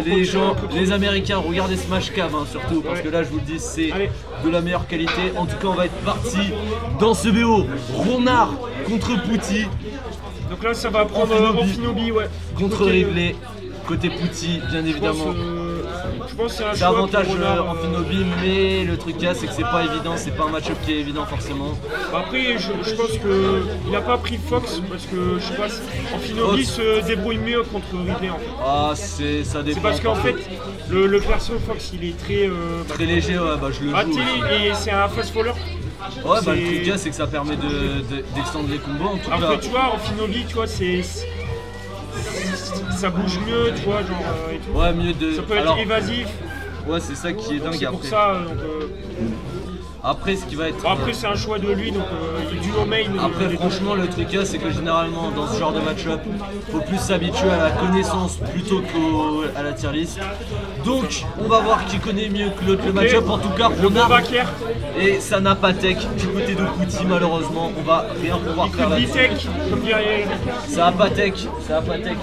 Les gens, les Américains, regardez Smash Cam hein, surtout parce que là je vous le dis c'est de la meilleure qualité. En tout cas on va être parti dans ce BO. Ronard contre Pouty. Donc là ça va prendre Amphinobi contre Ridley. Côté Pouty bien évidemment. Je pense que c'est avantage Amphinobi, mais le truc là c'est que c'est pas évident, c'est pas un match-up qui est évident forcément. Après je pense qu'il n'a pas pris Fox parce que je sais pas, Amphinobi se débrouille mieux contre Ridley en fait. Ah ça dépend. C'est parce qu'en fait le perso Fox il est très léger, ouais bah je le joue. Et c'est un fast faller. Ouais bah le truc là c'est que ça permet d'extendre les combos en tout cas. Après tu vois Amphinobi tu vois ça bouge mieux, tu vois, genre et tout. Ouais, mieux de. Ça peut être évasif. Ouais, c'est ça qui est dingue après. Pour ça, donc, après, ce qui va être. Après, c'est un choix de lui, donc il duo main. Après, franchement, le truc c'est que généralement, dans ce genre de match-up, faut plus s'habituer à la connaissance plutôt qu'à la tier list. Donc, on va voir qui connaît mieux que l'autre le match-up. En tout cas, Ronard. Et ça n'a pas tech du côté de Pouty, malheureusement. On va rien pouvoir faire là-dessus. Ça a pas tech, ça a pas tech.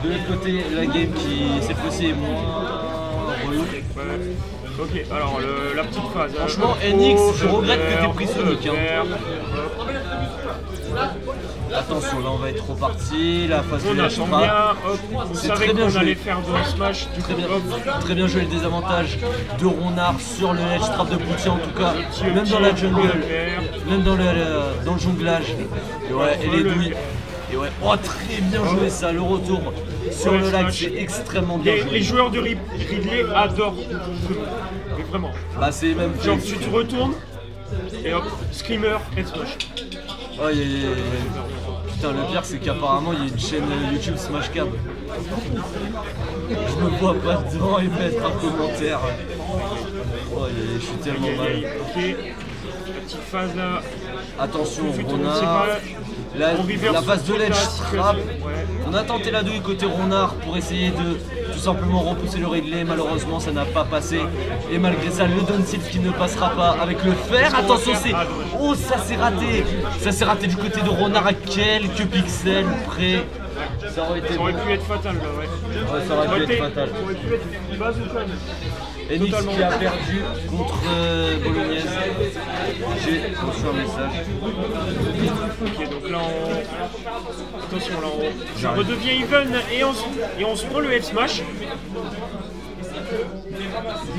De l'autre côté, la game qui cette fois-ci est moins relou. Ok, alors la petite phase. Franchement, NX, je regrette que t'aies pris Sonic. Attention, là on va être reparti. La phase de ledge trap. C'est très bien joué. Faire de smash, très bien joué le désavantage de Ronard sur le ledge trap de Pouty en tout cas. Même dans la jungle, même dans le jonglage. Et ouais, et les douilles. Et ouais, oh très bien joué ça, le retour sur le lac, c'est extrêmement bien joué. Les joueurs de Ridley adorent, mais vraiment. Bah c'est même genre tu te retournes, et hop, Screamer, et smash. Oh, putain le pire c'est qu'apparemment il y a une chaîne YouTube Smash Cam. Je me vois pas dedans et mettre un commentaire. Oh je suis tellement mal. Ok, la petite phase là. Attention, Ronard. La phase de ledge trap. On a tenté la douille côté Ronard pour essayer de tout simplement repousser le Ridley. Malheureusement, ça n'a pas passé. Et malgré ça, le down tilt qui ne passera pas avec le fer. Attention, c'est. Oh, ça s'est raté. Ça s'est raté du côté de Ronard à quelques pixels près. Ça aurait pu être fatal là, ouais. Ça aurait pu être fatal. Enix qui a perdu contre Bolognaise. J'ai reçu un message. Ok, donc là attention, là on redevient even et on se prend le F smash.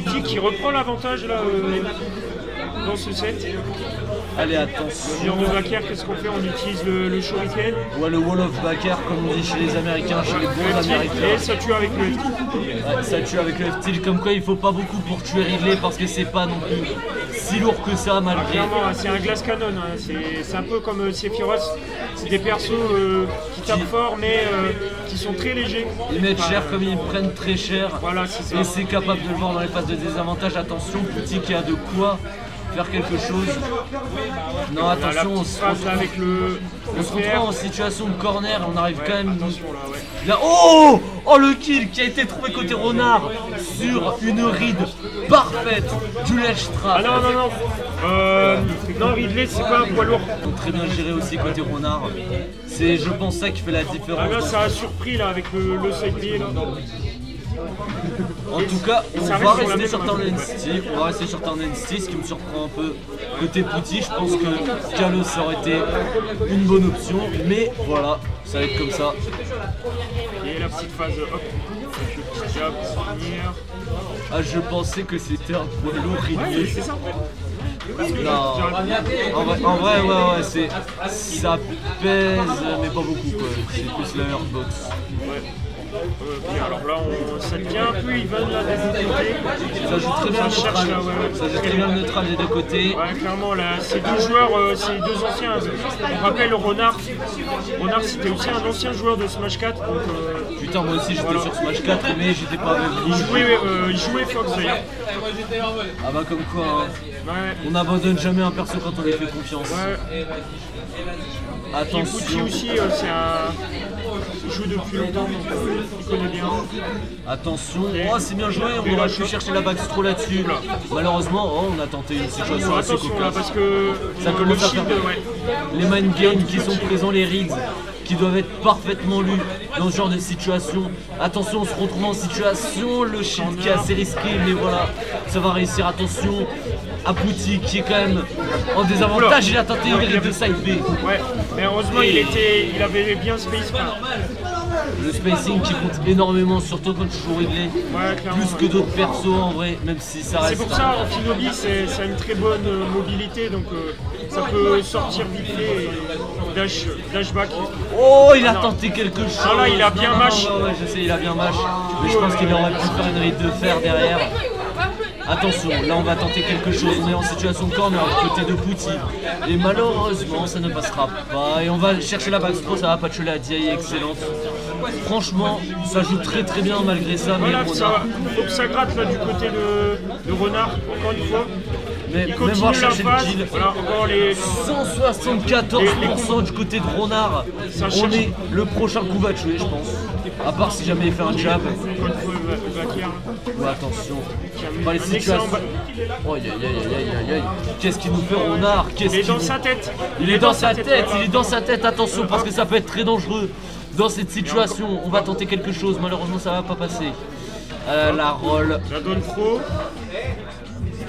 Pouty qui reprend l'avantage là dans ce set. Allez, attention. De backer, qu'est-ce qu'on fait? On utilise le shuriken. Ouais, le wall of backer, comme on dit chez les Américains, chez les bons Américains. Et ça tue avec le F-tilt. Ouais, ça tue avec le F-tilt, comme quoi il faut pas beaucoup pour tuer Ridley parce que c'est pas non plus si lourd que ça malgré. Clairement, c'est un glass cannon, hein. C'est un peu comme Sephiroth. C'est des persos qui tapent fort mais qui sont très légers. Ils mettent cher comme ils prennent très cher. Voilà, c'est ça. Et c'est capable de le voir dans les phases de désavantage. Attention, Pouty qui a de quoi faire quelque chose. Non, attention, on se retrouve en situation de corner, on arrive quand même. Là, oh le kill qui a été trouvé côté Ronard sur une ride parfaite du ledge trap. Ah non, Ridley c'est pas un poids lourd. Donc, très bien géré aussi côté Ronard. C'est je pense ça qui fait la différence. Là ça a surpris là avec le side B là. En tout cas, on va rester sur Turn NXT. On va rester sur Turn NXT, ce qui me surprend un peu côté Pouty. Je pense que Kalos ça aurait été une bonne option, mais voilà, ça va être comme ça. Et la petite phase hop, avec le petit jab pour finir. Ah, je pensais que c'était un poids lourd Ridley. C'est ça en fait. Non, en vrai, ouais, ça pèse, mais pas beaucoup quoi. C'est plus la hurtbox. Alors là, ça devient un peu even là des deux côtés. Ça joue très bien neutral. Ça joue très bien le neutral des deux côtés. Ouais, clairement, là, ces deux joueurs, c'est deux anciens. On rappelle Ronard. Ronard, c'était aussi un ancien joueur de Smash 4. Donc, putain, moi aussi j'étais sur Smash 4, mais j'étais pas avec lui. Il jouait Fox d'ailleurs. Ah bah comme quoi, hein. Ouais. On n'abandonne jamais un perso quand on lui fait confiance. Ouais. Attention. Pouty aussi, c'est un. Il joue depuis longtemps, donc il connaît bien. Attention, oh c'est bien joué, on aurait pu chercher la backstro là-dessus. Malheureusement, on a tenté une situation assez cocasse. Parce que ça commence à faire les mind games qui sont présents, les rigs qui doivent être parfaitement lus dans ce genre de situation. Attention, on se retrouve en situation, le shield qui est assez risqué, mais voilà, ça va réussir. Attention, Apouti qui est quand même en désavantage, il a tenté une de side B. Ouais, mais heureusement il avait bien space. Le spacing qui compte énormément, surtout quand tu joues réglé, plus que d'autres persos en vrai, même si ça reste. C'est pour ça, Shinobi, ça a une très bonne mobilité, donc ça peut sortir vite fait et dash back. Oh, il a tenté quelque chose. Ah là, il a bien mash. Ouais, je sais, il a bien mash, mais je pense qu'il aurait pu faire une ride de fer derrière. Attention, là on va tenter quelque chose, on est en situation de corner côté de Pouti. Et malheureusement ça ne passera pas. Et on va chercher la backspro, ça va patcher la DI excellente. Franchement, ça joue très très bien malgré ça. Voilà, mais il faut que ça gratte là du côté de Renard, encore une fois. Mais Il même continue voir la chercher phase. le kill. Voilà, encore les... 174% du côté de Renard. On est le prochain coup va tuer, je pense. À part si jamais il fait un jab. Ouais, attention. Pas les situations. Oh, aïe aïe aïe aïe. Qu'est-ce qu'il nous fait Renard? Il est dans sa tête. Il est dans sa tête, il est dans sa tête. Attention parce que ça peut être très dangereux dans cette situation. On va tenter quelque chose. Malheureusement, ça va pas passer. La roll. Ça donne trop.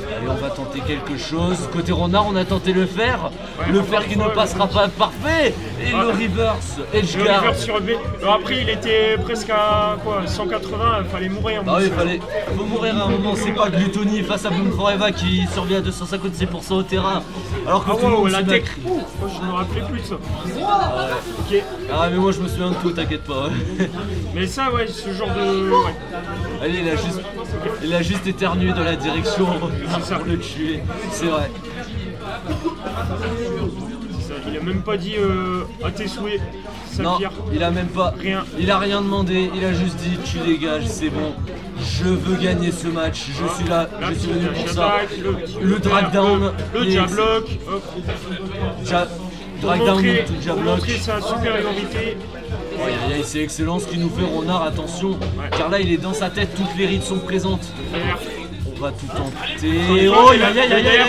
Et on va tenter quelque chose. Côté Renard, on a tenté le fer. Le fer qui ne passera pas parfait. Et le reverse. Le reverse sur B. Alors après, il était presque à quoi, 180. Il fallait mourir. Ah oui, faut mourir à un moment. C'est pas Gluttony face à Bloom Forever qui survit à 256% au terrain. Alors que tout le monde la se tech. bat. Je me rappelais plus de ça. Ah ouais. Ok. Ah mais moi je me souviens de tout, t'inquiète pas. Ouais. Mais ça, ouais, ce genre de... Ouais. Allez, il a juste éternué dans la direction pour le tuer. C'est vrai. Il a même pas dit à tes souhaits. Non, il a même pas. Rien. Il a rien demandé, il a juste dit tu dégages, c'est bon. Je veux gagner ce match, je suis là, je suis venu pour ça. Le drag down. Le jab lock. Drag down, tout jab lock. Montrer sa supériorité. C'est excellent ce qui nous fait Renard, attention. Car là il est dans sa tête, toutes les rides sont présentes. On va tout tenter. Oh aïe aïe aïe aïe aïe.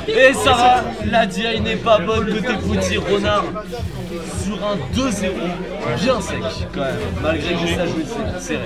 Et ça va. La DI n'est pas bonne côté Pouti. Renard sur un 2-0. Bien sec quand même. Malgré que ça joue serré.